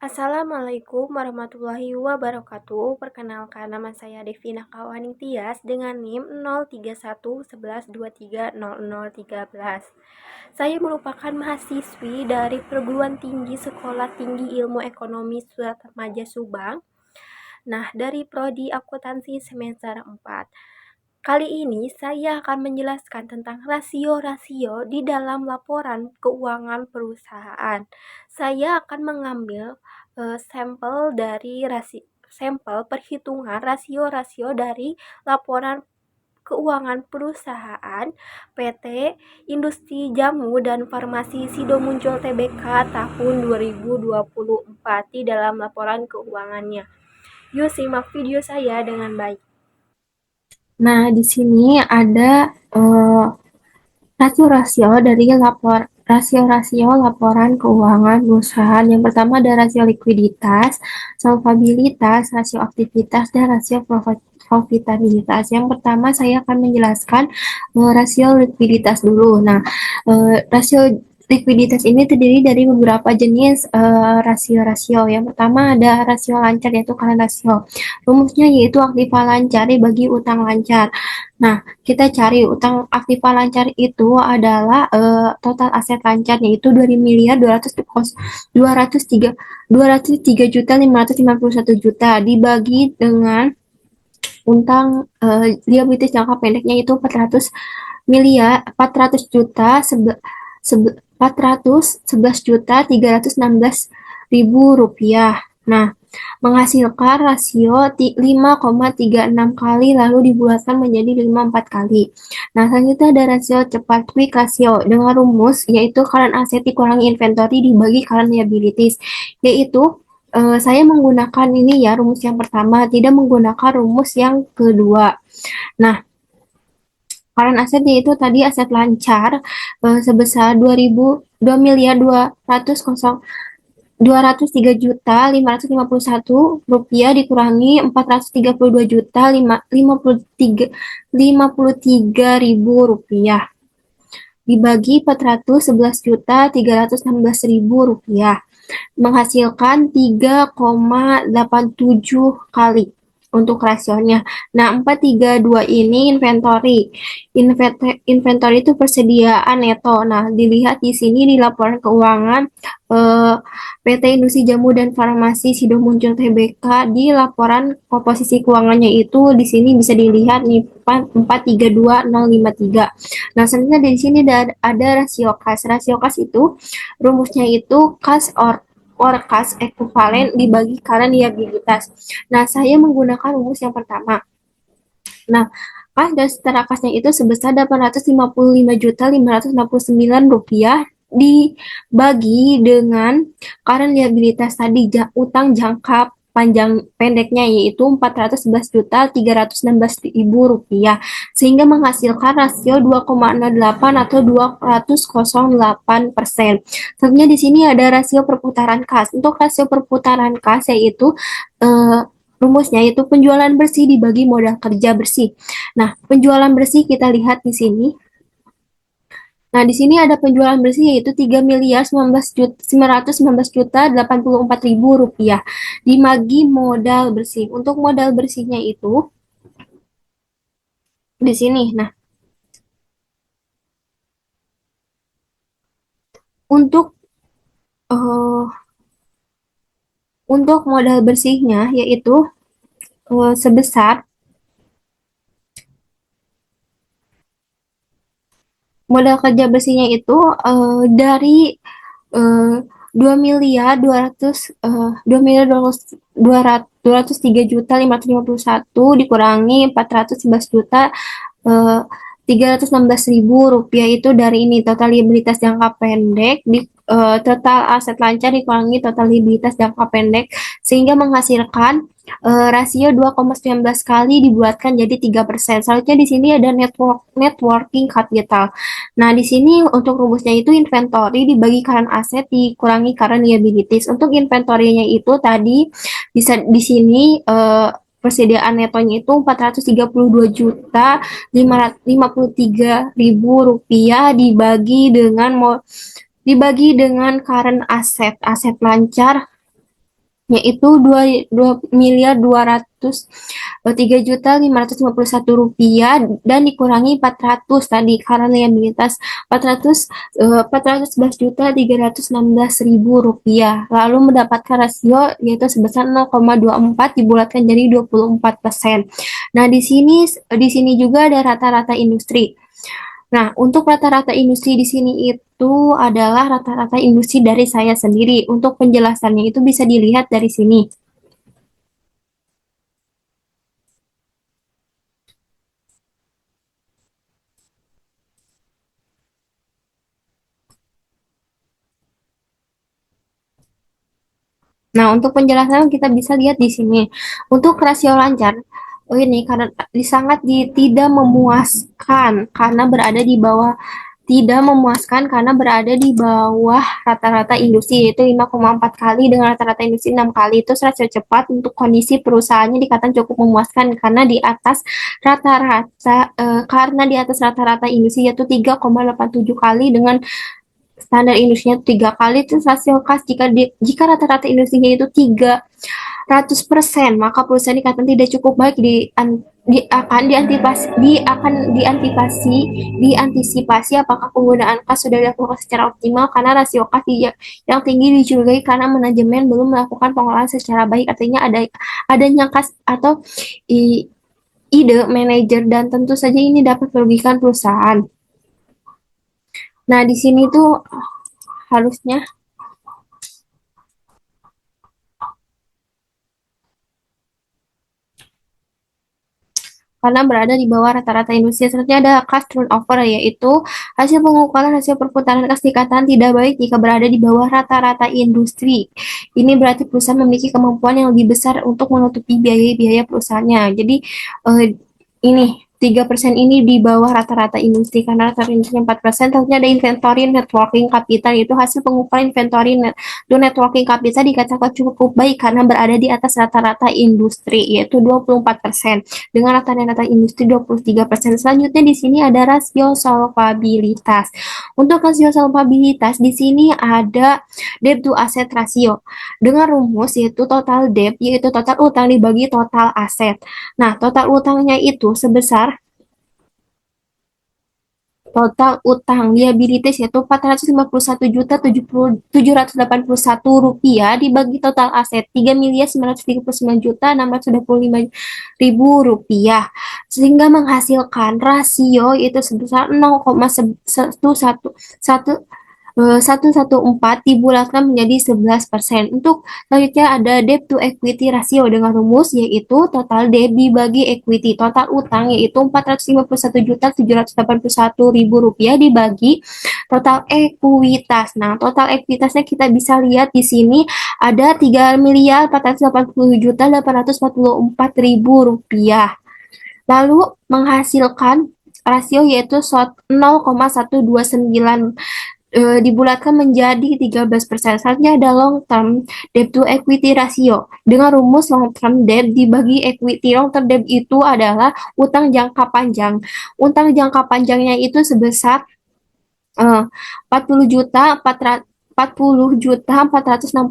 Assalamualaikum warahmatullahi wabarakatuh. Perkenalkan, nama saya Devina Kawaning Tias dengan NIM 03111230013. Saya merupakan mahasiswi dari Perguruan Tinggi Sekolah Tinggi Ilmu Ekonomi Suratmaja Subang. Nah, dari prodi akuntansi semester 4. Kali ini saya akan menjelaskan tentang rasio-rasio di dalam laporan keuangan perusahaan. Saya akan mengambil sampel perhitungan rasio-rasio dari laporan keuangan perusahaan PT Industri Jamu dan Farmasi Sido Muncul Tbk tahun 2024 di dalam laporan keuangannya. Yuk simak video saya dengan baik. Nah, di sini ada rasio-rasio dari rasio-rasio laporan keuangan perusahaan. Yang pertama ada rasio likuiditas, solvabilitas, rasio aktivitas, dan rasio profitabilitas. Yang pertama saya akan menjelaskan rasio likuiditas dulu. Nah, rasio likuiditas ini terdiri dari beberapa jenis rasio-rasio. Yang pertama ada rasio lancar, yaitu current ratio. Rumusnya yaitu aktiva lancar dibagi utang lancar. Nah, kita cari utang aktiva lancar itu adalah total aset lancar, yaitu 2.203.203.551 juta dibagi dengan utang liabilitas jangka pendeknya itu 411 juta 316.000 rupiah. Nah, menghasilkan rasio 5,36 kali lalu dibulatkan menjadi 54 kali. Nah, selanjutnya ada rasio cepat, quick ratio, dengan rumus yaitu current asset dikurangi inventory dibagi current liabilities, yaitu saya menggunakan ini ya, rumus yang pertama, tidak menggunakan rumus yang kedua. Nah, current asset yaitu tadi aset lancar sebesar 203 juta 551 rupiah dikurangi 432 juta 53 ribu rupiah dibagi 411 juta 316 ribu rupiah menghasilkan 3,87 kali untuk rasionya. Nah, 432 ini inventory. Inventory itu persediaan neto. Nah, dilihat di sini di laporan keuangan PT Industri Jamu dan Farmasi Sido Muncul Tbk di laporan komposisi keuangannya itu di sini bisa dilihat nih 432053. Nah, selanjutnya di sini ada rasio kas. Rasio kas itu rumusnya itu kas or kas ekuivalen dibagi current liabilitas. Nah, saya menggunakan rumus yang pertama. Nah, kas dan setara kasnya itu sebesar 855.569 rupiah dibagi dengan current liabilitas tadi, utang jangka panjang pendeknya yaitu 411.316.000 rupiah sehingga menghasilkan rasio 2,08 atau 208%. Selanjutnya di sini ada rasio perputaran kas. Untuk rasio perputaran kas yaitu rumusnya yaitu penjualan bersih dibagi modal kerja bersih. Nah, penjualan bersih kita lihat di sini. Nah, di sini ada penjualan bersih yaitu 3.919.084.000 rupiah dibagi modal bersih. Untuk modal bersihnya itu di sini. Nah, untuk modal bersihnya yaitu sebesar modal kerja bersihnya itu dari 2.203.551 dikurangi 411.316.000 rupiah itu dari ini total liabilitas jangka pendek di total aset lancar dikurangi total liabilitas jangka pendek sehingga menghasilkan rasio 2,19 kali dibulatkan jadi 3%. Selanjutnya di sini ada networking capital. Nah, di sini untuk rumusnya itu inventory dibagi current asset dikurangi current liabilities. Untuk inventory-nya itu tadi bisa di sini persediaan netonya itu 432.553.000 rupiah dibagi dengan current aset lancar yaitu 2.203.551 rupiah dan dikurangi 400 tadi karena liabilitas 411.316.000 rupiah, lalu mendapatkan rasio yaitu sebesar 0,24 dibulatkan jadi 24%. Nah, di sini juga ada rata-rata industri. Nah, untuk rata-rata industri di sini itu adalah rata-rata industri dari saya sendiri. Untuk penjelasannya itu bisa dilihat dari sini. Nah, untuk penjelasan kita bisa lihat di sini. Untuk rasio lancar, ini karena tidak memuaskan karena berada di bawah tidak memuaskan karena berada di bawah rata-rata industri, yaitu 5,4 kali dengan rata-rata industri 6 kali. Itu rasio cepat untuk kondisi perusahaannya dikatakan cukup memuaskan karena di atas rata-rata industri, yaitu 3,87 kali dengan standar industrinya 3 kali. Itu rasio kas jika rata-rata industrinya itu 300%, maka perusahaan dikatakan tidak cukup baik diantisipasi apakah penggunaan kas sudah dilakukan secara optimal karena rasio kas yang tinggi dicurigai karena manajemen belum melakukan pengolahan secara baik. Artinya adanya kas atau ide manajer, dan tentu saja ini dapat merugikan perusahaan. Nah, di sini tuh harusnya karena berada di bawah rata-rata industri. Selanjutnya ada cash turnover, yaitu hasil pengukuran hasil perputaran kas dikatakan tidak baik jika berada di bawah rata-rata industri. Ini berarti perusahaan memiliki kemampuan yang lebih besar untuk menutupi biaya-biaya perusahaannya. Jadi ini 3% ini di bawah rata-rata industri karena rata-rata industri 4%. Selanjutnya ada inventory networking capital, yaitu hasil pengukuran inventory networking capital dikatakan cukup baik karena berada di atas rata-rata industri, yaitu 24%, dengan rata-rata industri 23%. Selanjutnya di sini ada rasio solvabilitas. Untuk rasio solvabilitas di sini ada debt to asset ratio dengan rumus yaitu total debt, yaitu total utang dibagi total aset. Nah, total utangnya itu sebesar total utang liabilities yaitu 451.781 rupiah dibagi total aset 3.939.625.000 rupiah, sehingga menghasilkan rasio yaitu sebesar 0,114 dibulatkan menjadi 11%. Untuk selanjutnya ada debt to equity ratio dengan rumus yaitu total debt dibagi equity. Total utang yaitu 451.781.000 rupiah dibagi total ekuitas. Nah, total ekuitasnya kita bisa lihat di sini ada 3.480.844.000 rupiah. Lalu menghasilkan rasio yaitu 0,129 dibulatkan menjadi 13%. Selanjutnya ada long term debt to equity ratio dengan rumus long term debt dibagi equity. Long term debt itu adalah utang jangka panjang. Utang jangka panjangnya itu sebesar 40.465.000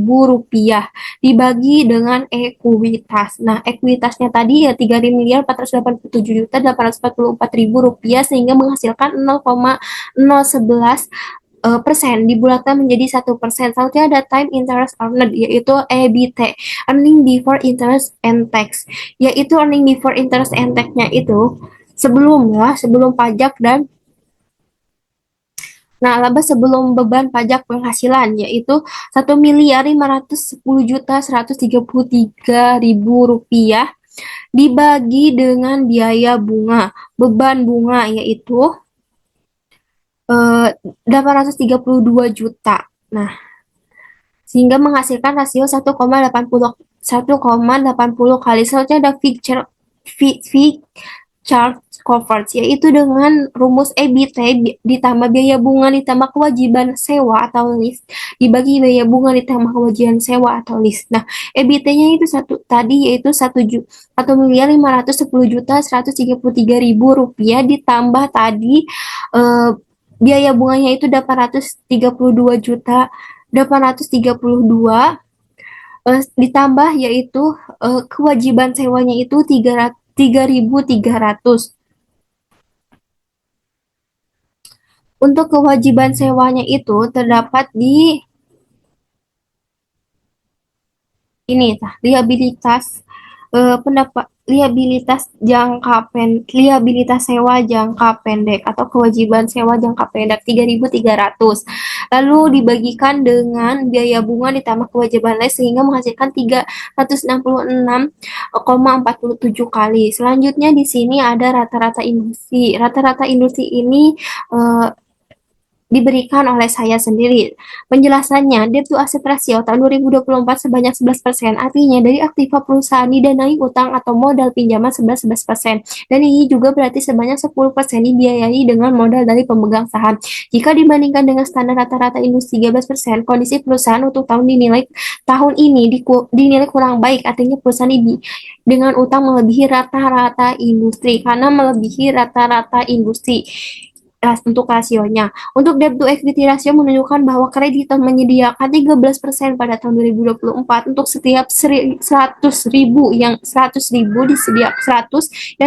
rupiah dibagi dengan ekuitas. Nah, ekuitasnya tadi ya 3.487.844.000 rupiah, sehingga menghasilkan 0,011% dibulatkan menjadi 1%. Selanjutnya ada time interest earned, yaitu EBT, earning before interest and tax, yaitu earning before interest and tax-nya itu sebelum pajak dan laba sebelum beban pajak penghasilan, yaitu 1.510.133.000 rupiah dibagi dengan biaya bunga. Beban bunga yaitu 832 juta. Nah, sehingga menghasilkan rasio 1,80 kali. Selanjutnya ada fixed charge coverage, yaitu dengan rumus EBT ditambah biaya bunga ditambah kewajiban sewa atau lease dibagi biaya bunga ditambah kewajiban sewa atau lease. Nah, EBT-nya itu yaitu 1.510.133.000 ditambah tadi biaya bunganya itu 832 juta 832 ditambah yaitu kewajiban sewanya itu 3.300. Untuk kewajiban sewanya itu terdapat di ini liabilitas pendapat liabilitas sewa jangka pendek atau kewajiban sewa jangka pendek 3.300, lalu dibagikan dengan biaya bunga ditambah kewajiban lain sehingga menghasilkan 366,47 kali. Selanjutnya di sini ada rata-rata industri. Rata-rata industri ini eh, diberikan oleh saya sendiri. Penjelasannya, debt to asset ratio tahun 2024 sebanyak 11%. Artinya dari aktiva perusahaan didanai utang atau modal pinjaman 11%. Dan ini juga berarti sebanyak 10% dibiayai dengan modal dari pemegang saham. Jika dibandingkan dengan standar rata-rata industri 13%, kondisi perusahaan untuk tahun ini dinilai kurang baik. Artinya perusahaan ini dengan utang melebihi rata-rata industri karena melebihi rata-rata industri untuk rasionya. Untuk debt to equity ratio menunjukkan bahwa kreditor menyediakan 13% pada tahun 2024 untuk setiap 100.000 yang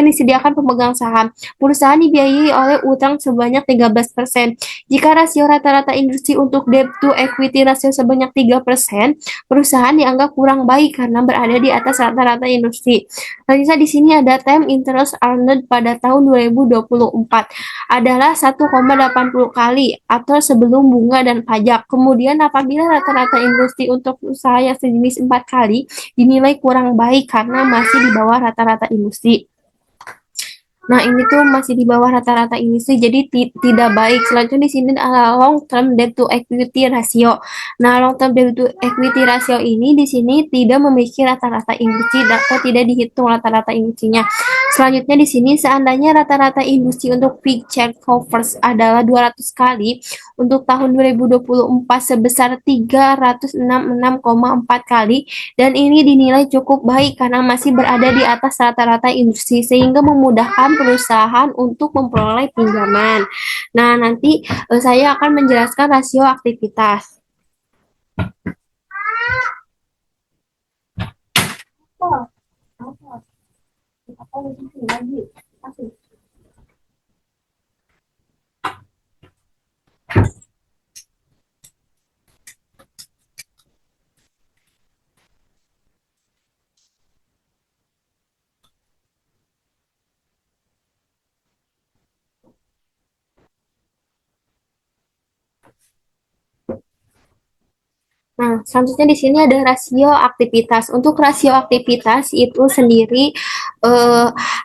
disediakan pemegang saham. Perusahaan dibiayai oleh utang sebanyak 13%. Jika rasio rata-rata industri untuk debt to equity ratio sebanyak 3%, perusahaan dianggap kurang baik karena berada di atas rata-rata industri. Selanjutnya di sini ada time interest earned pada tahun 2024 adalah 1,80 kali atau sebelum bunga dan pajak. Kemudian apabila rata-rata industri untuk usaha yang sejenis 4 kali dinilai kurang baik karena masih di bawah rata-rata industri. Nah, ini tuh masih di bawah rata-rata industri, jadi tidak baik. Selanjutnya di sini adalah long term debt to equity ratio. Nah, long term debt to equity ratio ini di sini tidak memiliki rata-rata industri atau tidak dihitung rata-rata industrinya. Selanjutnya di sini seandainya rata-rata industri untuk peak check covers adalah 200 kali, untuk tahun 2024 sebesar 366,4 kali, dan ini dinilai cukup baik karena masih berada di atas rata-rata industri sehingga memudahkan perusahaan untuk memperoleh pinjaman. Nah, nanti saya akan menjelaskan rasio aktivitas. Nah, selanjutnya di sini ada rasio aktivitas. Untuk rasio aktivitas itu sendiri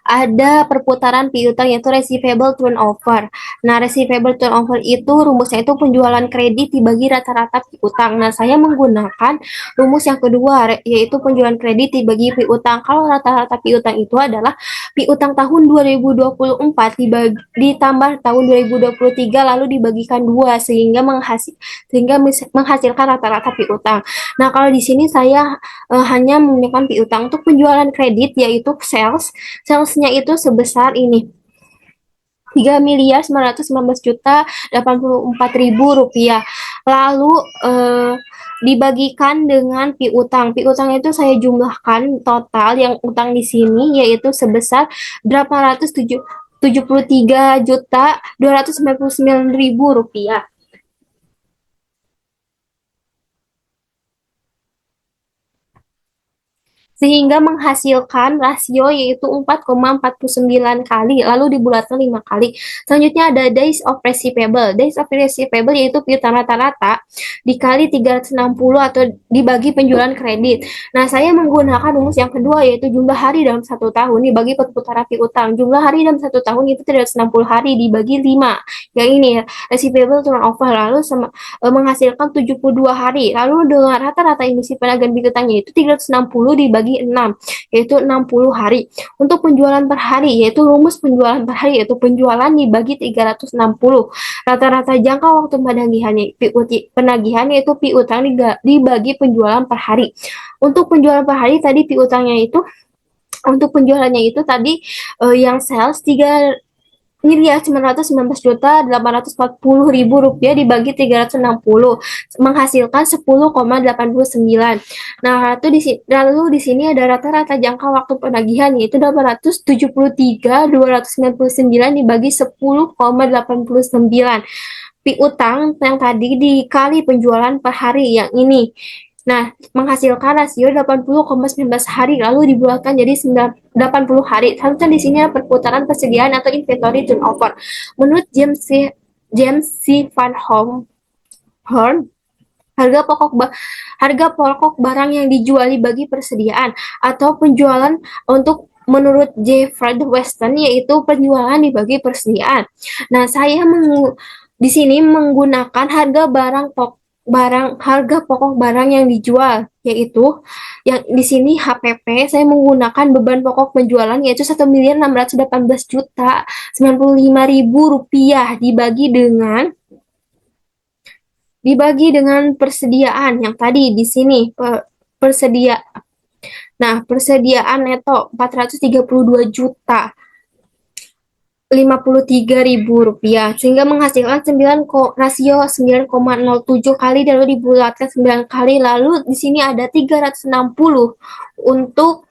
ada perputaran piutang yaitu receivable turnover. Nah, receivable turnover itu rumusnya itu penjualan kredit dibagi rata-rata piutang. Nah, saya menggunakan rumus yang kedua yaitu penjualan kredit dibagi piutang. Kalau rata-rata piutang itu adalah piutang tahun 2024 ditambah tahun 2023 lalu dibagikan 2 sehingga menghasilkan rata-rata piutang. Nah, kalau di sini saya hanya menggunakan piutang untuk penjualan kredit yaitu salesnya itu sebesar ini 3.919.084.000 lalu dibagikan dengan piutang. Piutang itu saya jumlahkan total yang utang di sini yaitu sebesar 873.299.000 rupiah. Sehingga menghasilkan rasio yaitu 4,49 kali, lalu dibulatkan 5 kali. Selanjutnya ada days of receivable. Days of receivable yaitu piutang rata-rata dikali 360 atau dibagi penjualan kredit. Nah, saya menggunakan rumus yang kedua yaitu jumlah hari dalam 1 tahun dibagi perputaran piutang. Jumlah hari dalam 1 tahun itu 360 hari dibagi 5. Yang ini ya, receivable turnover lalu menghasilkan 72 hari. Lalu dengan rata-rata industri penagaan piutangnya itu 360 dibagi 6, yaitu 60 hari. Untuk penjualan per hari, yaitu rumus penjualan per hari, yaitu penjualan dibagi 360. Rata-rata jangka waktu penagihan yaitu piutang dibagi penjualan per hari. Untuk penjualan per hari tadi piutangnya itu, untuk penjualannya itu tadi yang sales miliar 919.840.000 rupiah dibagi 360 menghasilkan 10,89. Nah, lalu di sini ada rata-rata jangka waktu penagihan yaitu 873.299 dibagi 10,89. Piutang yang tadi dikali penjualan per hari yang ini. Nah, menghasilkan rasio 80,19 hari lalu dibulatkan jadi 80 hari. Selanjutnya di sini ada perputaran persediaan atau inventory turnover. Menurut James C. Van Horn, harga pokok barang yang dijual dibagi persediaan atau penjualan untuk menurut J. Fred Weston yaitu penjualan dibagi persediaan. Nah, di sini menggunakan harga pokok barang yang dijual yaitu yang di sini HPP saya menggunakan beban pokok penjualan yaitu 1.618.095.000 rupiah dibagi dengan persediaan yang tadi di sini persedia. Nah, persediaan neto 432 juta 53.000 rupiah sehingga menghasilkan rasio 9,07 kali lalu dibulatkan 9 kali lalu di sini ada 360 untuk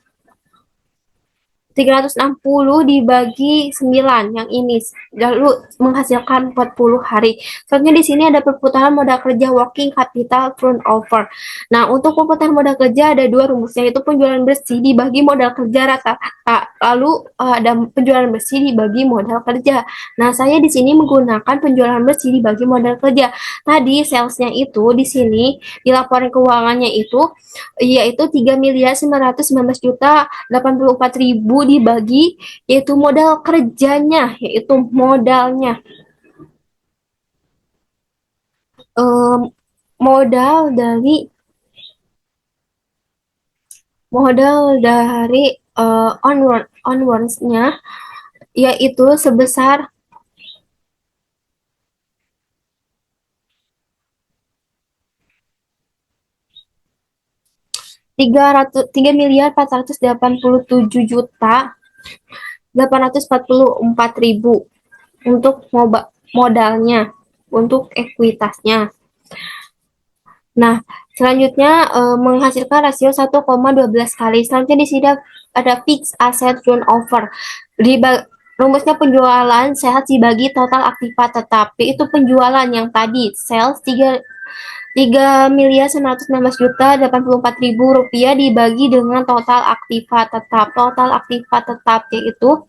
360 dibagi 9 yang ini lalu menghasilkan 40 hari. Selanjutnya di sini ada perputaran modal kerja working capital turnover. Nah, untuk perputaran modal kerja ada dua rumusnya yaitu penjualan bersih dibagi modal kerja rata-rata. Lalu ada penjualan bersih dibagi modal kerja. Nah, saya di sini menggunakan penjualan bersih dibagi modal kerja. Tadi salesnya itu di sini di laporan keuangannya itu yaitu 3.919.084.000 dibagi yaitu modal kerjanya yaitu modal dari onwards-nya yaitu sebesar 3.484.000 untuk modalnya untuk ekuitasnya. Nah, selanjutnya menghasilkan rasio 1,12 kali. Selanjutnya di sini ada fixed asset turnover. Rumusnya penjualan sales dibagi total aktiva tetap. Itu penjualan yang tadi sales 3.919.084.000 rupiah dibagi dengan total aktiva tetap. Total aktiva tetap yaitu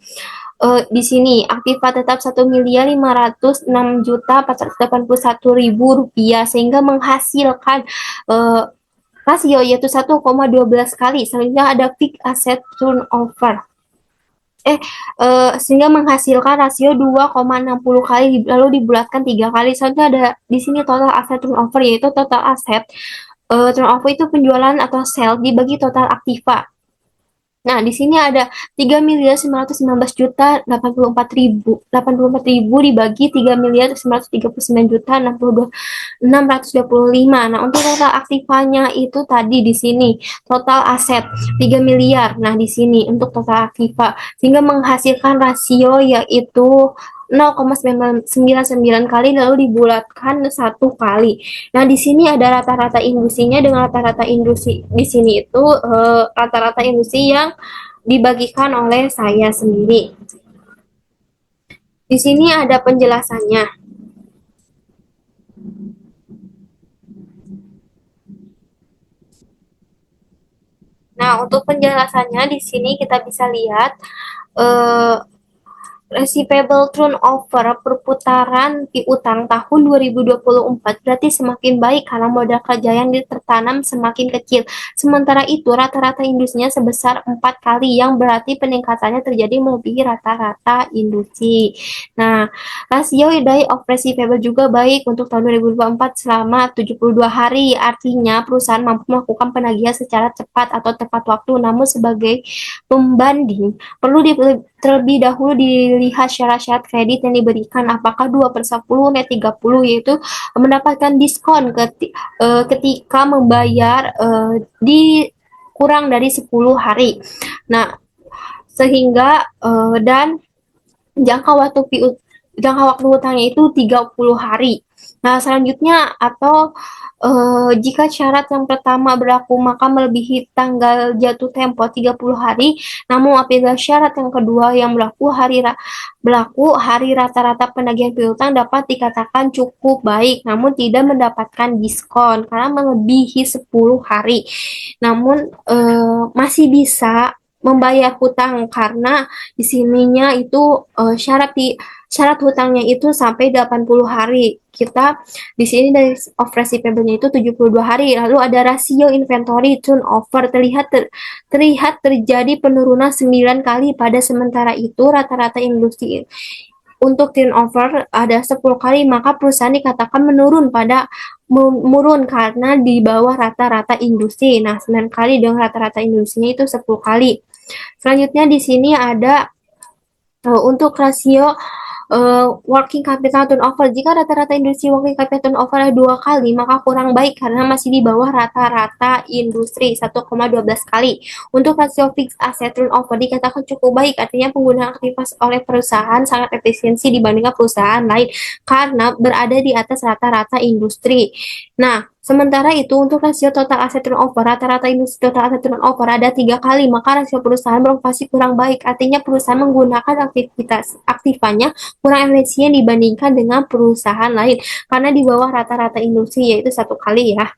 di sini aktiva tetap 1.506.481.000 rupiah sehingga menghasilkan rasio yaitu 1,12 kali. Selanjutnya ada fixed asset turnover. Sehingga menghasilkan rasio 2,60 kali lalu dibulatkan 3 kali. Selanjutnya ada di sini total aset turnover yaitu total aset turnover itu penjualan atau sell dibagi total aktiva. Nah, di sini ada 3.919.084.000 dibagi 3.939.062.625. Nah, untuk total aktivanya itu tadi di sini total aset 3 miliar. Nah, di sini untuk total aktiva sehingga menghasilkan rasio yaitu 0,99 kali lalu dibulatkan 1 kali. Nah, di sini ada rata-rata industrinya dengan rata-rata industri di sini itu rata-rata industri yang dibagikan oleh saya sendiri. Di sini ada penjelasannya. Nah, untuk penjelasannya di sini kita bisa lihat receivable turnover perputaran piutang tahun 2024 berarti semakin baik karena modal kerja yang tertanam semakin kecil. Sementara itu rata-rata industrinya sebesar 4 kali yang berarti peningkatannya terjadi melebihi rata-rata industri. Nah, rasio day of receivable juga baik untuk tahun 2024 selama 72 hari. Artinya perusahaan mampu melakukan penagihan secara cepat atau tepat waktu. Namun sebagai pembanding perlu terlebih dahulu dilihat syarat-syarat kredit yang diberikan apakah 2/10 net 30 yaitu mendapatkan diskon ketika membayar di kurang dari 10 hari. Nah, sehingga dan jangka waktu jangka waktu hutangnya itu 30 hari. Nah, selanjutnya atau jika syarat yang pertama berlaku maka melebihi tanggal jatuh tempo 30 hari, namun apabila syarat yang kedua yang berlaku hari rata-rata penagihan piutang dapat dikatakan cukup baik, namun tidak mendapatkan diskon karena melebihi 10 hari. Namun masih bisa membayar hutang karena di sininya itu syarat hutangnya itu sampai 80 hari. Kita di sini dari of receivable-nya itu 72 hari. Lalu ada rasio inventory turnover terlihat terjadi penurunan 9 kali pada sementara itu rata-rata industri untuk turnover ada 10 kali, maka perusahaan dikatakan menurun karena di bawah rata-rata industri. Nah, 9 kali dengan rata-rata industrinya itu 10 kali. Selanjutnya di sini ada untuk rasio working capital turnover. Jika rata-rata industri working capital turnover ada 2 kali, maka kurang baik karena masih di bawah rata-rata industri 1,12 kali. Untuk rasio fixed asset turnover dikatakan cukup baik, artinya penggunaan aktivitas oleh perusahaan sangat efisiensi dibandingkan perusahaan lain karena berada di atas rata-rata industri. Nah, sementara itu untuk rasio total aset turnover, rata-rata industri total aset turnover ada 3 kali, maka rasio perusahaan beroperasi kurang baik, artinya perusahaan menggunakan aktifannya kurang efisien dibandingkan dengan perusahaan lain, karena di bawah rata-rata industri yaitu 1 kali ya.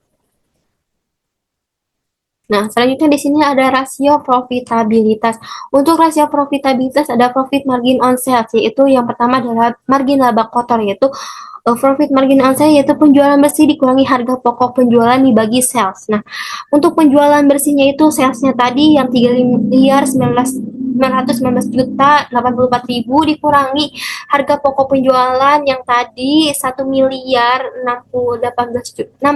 Nah, selanjutnya di sini ada rasio profitabilitas. Untuk rasio profitabilitas ada profit margin on sales, yaitu yang pertama adalah margin laba kotor, yaitu profit margin on sales yaitu penjualan bersih dikurangi harga pokok penjualan dibagi sales. Nah, untuk penjualan bersihnya itu salesnya tadi yang 3 miliar 919 juta 84 ribu dikurangi harga pokok penjualan yang tadi 1 miliar 618 juta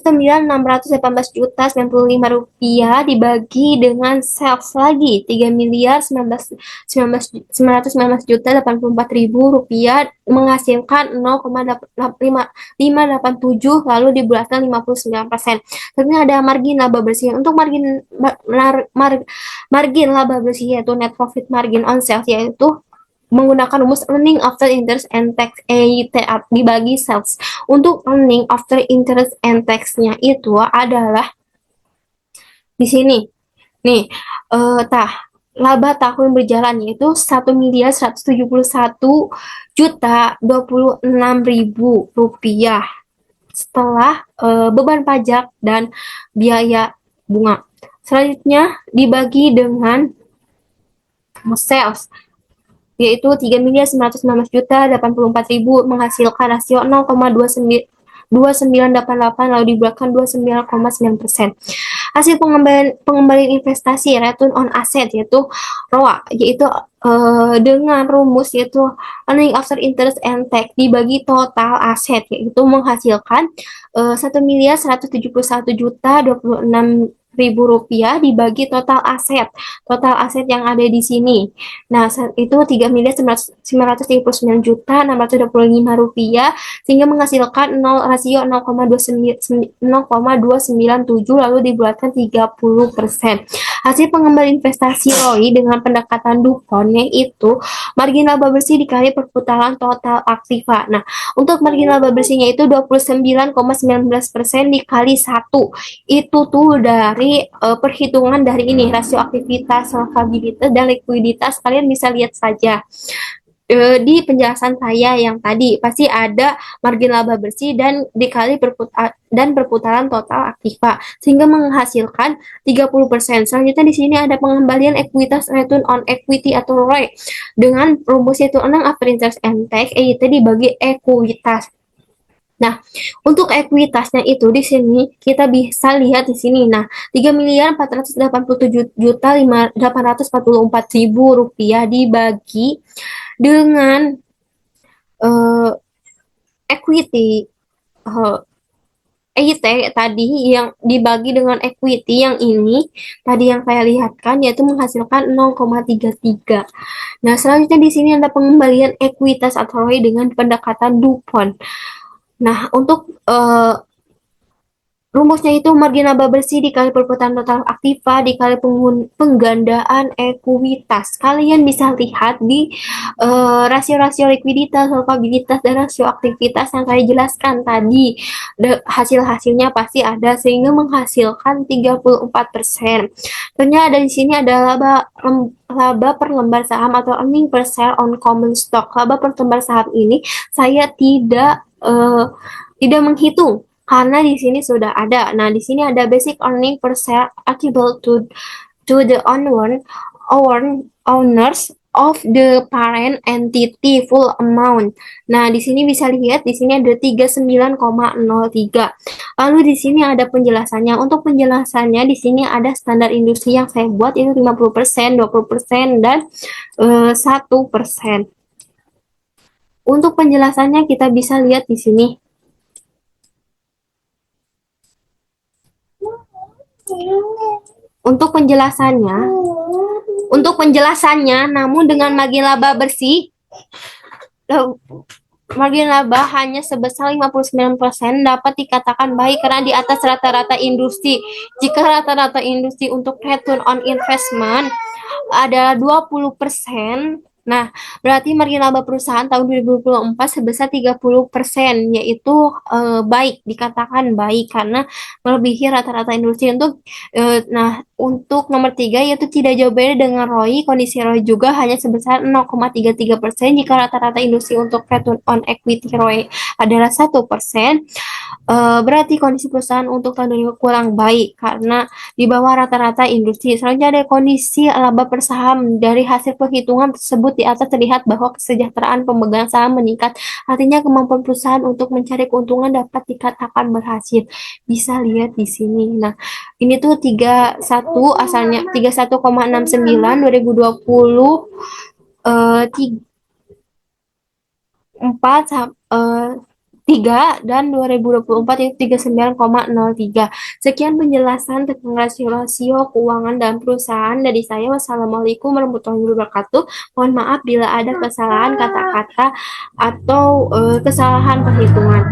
9.618 juta 95 rupiah dibagi dengan sales lagi 3 miliar 919 juta 84 ribu rupiah menghasilkan 0,587 lalu dibulatkan 59%. Tentunya ada margin laba bersih. Untuk margin laba bersih yaitu net profit margin on sales yaitu menggunakan rumus earning after interest and tax EIT dibagi sales. Untuk earning after interest and tax-nya itu adalah di sini. Nih, laba tahun berjalan yaitu 1 miliar 171 juta 26 ribu rupiah setelah beban pajak dan biaya bunga. Selanjutnya dibagi dengan sales yaitu 3 miliar 919 juta 84 ribu menghasilkan rasio 0,2988 lalu dibulatkan 29,9%. Hasil pengembalian investasi return on asset yaitu ROA yaitu dengan rumus yaitu earning after interest and tax dibagi total aset yaitu menghasilkan 1 miliar 171 juta 26 ribu rupiah dibagi total aset yang ada di sini. Nah, itu 3 miliar 939 juta 625 rupiah sehingga menghasilkan rasio 0,297 lalu dibulatkan 30%. Hasil pengembalian investasi ROI dengan pendekatan DuPont yaitu margin laba bersih dikali perputaran total aktiva. Nah, untuk margin laba bersihnya itu 29,19% dikali 1. Itu tuh dari perhitungan dari ini rasio aktivitas, solvabilitas dan likuiditas. Kalian bisa lihat saja di penjelasan saya yang tadi pasti ada margin laba bersih dan dikali perputaran total aktiva sehingga menghasilkan 30%. Selanjutnya di sini ada pengembalian ekuitas return on equity atau ROE dengan rumus yaitu earning after interest and tax EIT dibagi ekuitas. Nah, untuk ekuitasnya itu di sini kita bisa lihat di sini. Nah, 3 miliar 487 juta 844 ribu rupiah dibagi dengan equity EIT tadi yang dibagi dengan equity yang ini tadi yang saya lihatkan yaitu menghasilkan 0,33. Nah, selanjutnya di sini ada pengembalian ekuitas atau ROE dengan pendekatan DuPont. Nah, untuk Rumusnya itu margin laba bersih dikali perputaran total aktiva dikali penggandaan ekuitas. Kalian bisa lihat di rasio-rasio likuiditas, solvabilitas, dan rasio aktivitas yang saya jelaskan tadi. Hasil-hasilnya pasti ada sehingga menghasilkan 34%. Ternyata di sini ada laba per lembar saham atau earning per share on common stock. Laba per lembar saham ini saya tidak menghitung karena di sini sudah ada. Nah, di sini ada basic earning per share attributable to the owners of the parent entity full amount. Nah, di sini bisa lihat di sini ada 39,03. Lalu di sini ada penjelasannya. Untuk penjelasannya di sini ada standar industri yang saya buat itu 50%, 20%, dan 1%. Untuk penjelasannya kita bisa lihat di sini. Untuk penjelasannya, namun dengan margin laba bersih, margin laba hanya sebesar 59% dapat dikatakan baik karena di atas rata-rata industri. Jika rata-rata industri untuk return on investment adalah 20%, nah, berarti margin laba perusahaan tahun 2024 sebesar 30%, yaitu baik, dikatakan baik karena melebihi rata-rata industri. Untuk nomor 3 yaitu tidak jauh beda dengan ROI, kondisi ROI juga hanya sebesar 0,33% jika rata-rata industri untuk return on equity ROI adalah 1%. Berarti kondisi perusahaan untuk tahun 2020 kurang baik karena di bawah rata-rata industri. Selanjutnya ada kondisi laba per saham. Dari hasil perhitungan tersebut di atas terlihat bahwa kesejahteraan pemegang saham meningkat. Artinya kemampuan perusahaan untuk mencari keuntungan dapat dikatakan berhasil. Bisa lihat di sini. Nah, ini tuh 31 asalnya 31,69 2020 4 3 dan 2024 itu 39,03. Sekian penjelasan tentang rasio-rasio keuangan dan perusahaan dari saya. Wassalamualaikum warahmatullahi wabarakatuh. Mohon maaf bila ada kesalahan kata-kata atau kesalahan perhitungan.